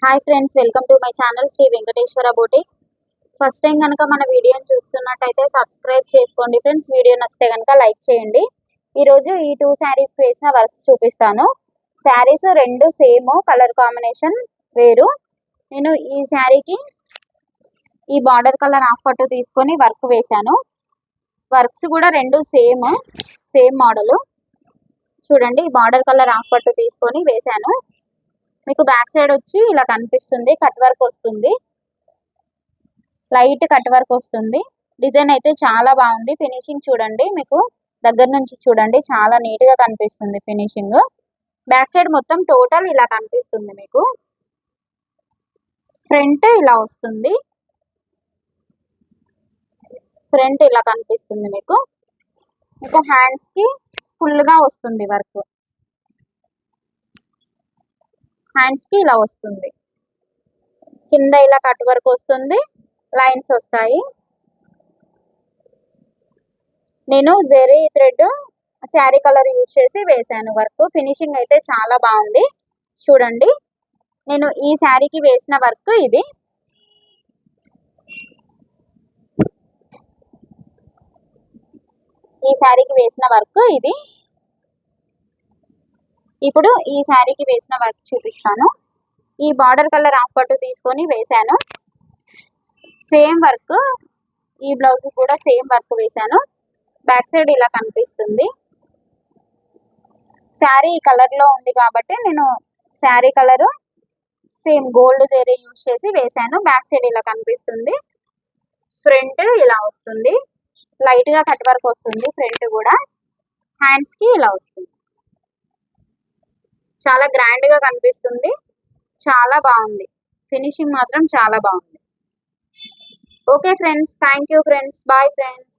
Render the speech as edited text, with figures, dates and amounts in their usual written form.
Hi friends, welcome to my channel Shri Venkateswara boutique. First time కనుక మన వీడియోని చూస్తున్నట్టయితే సబ్స్క్రైబ్ చేసుకోండి ఫ్రెండ్స్. వీడియో నచ్చితే కనుక లైక్ చేయండి. ఈరోజు ఈ 2 శారీస్కి వేసిన వర్క్స్ చూపిస్తాను. శారీస్ రెండు సేమ్, కలర్ కాంబినేషన్ వేరు. నేను ఈ శారీకి ఈ బార్డర్ కలర్ హాఫ్ పట్టు తీసుకొని వర్క్ వేశాను. వర్క్స్ కూడా రెండు సేమ్ మోడలు. చూడండి, బార్డర్ కలర్ హాఫ్ పట్టు తీసుకొని వేశాను. మీకు బ్యాక్ సైడ్ వచ్చి ఇలా కనిపిస్తుంది, కట్ వర్క్ వస్తుంది, లైట్ కట్ వర్క్ వస్తుంది. డిజైన్ అయితే చాలా బాగుంది. ఫినిషింగ్ చూడండి, మీకు దగ్గర నుంచి చూడండి, చాలా నీట్ గా కనిపిస్తుంది ఫినిషింగ్. బ్యాక్ సైడ్ మొత్తం టోటల్ ఇలా కనిపిస్తుంది. మీకు ఫ్రంట్ ఇలా వస్తుంది, ఫ్రంట్ ఇలా కనిపిస్తుంది. మీకు హ్యాండ్స్ కి ఫుల్ గా వస్తుంది వర్క్, హ్యాండ్స్ కి ఇలా వస్తుంది. కింద ఇలా కట్ వర్క్ వస్తుంది, లైన్స్ వస్తాయి. నేను zari thread sari colour use చేసి వేసాను వర్క్. ఫినిషింగ్ అయితే చాలా బాగుంది. చూడండి, నేను ఈ శారీకి వేసిన వర్క్ ఇది. ఈ శారీకి వేసిన వర్క్ ఇది. ఇప్పుడు ఈ శారీకి వేసిన వర్క్ చూపిస్తాను. ఈ బార్డర్ కలర్ హాఫ్ పట్టు తీసుకొని వేశాను. సేమ్ వర్క్, ఈ బ్లౌజ్ కూడా సేమ్ వర్క్ వేశాను. బ్యాక్ సైడ్ ఇలా కనిపిస్తుంది. శారీ ఈ కలర్ లో ఉంది కాబట్టి నేను sari colour same gold zari use చేసి వేశాను. బ్యాక్ సైడ్ ఇలా కనిపిస్తుంది. ఫ్రంట్ ఇలా వస్తుంది, లైట్ గా కట్ వర్క్ వస్తుంది. ఫ్రంట్ కూడా హ్యాండ్స్ కి ఇలా వస్తుంది. చాలా గ్రాండ్ గా కనిపిస్తుంది, చాలా బాగుంది. ఫినిషింగ్ మాత్రం చాలా బాగుంది. Okay friends, thank you friends, bye friends.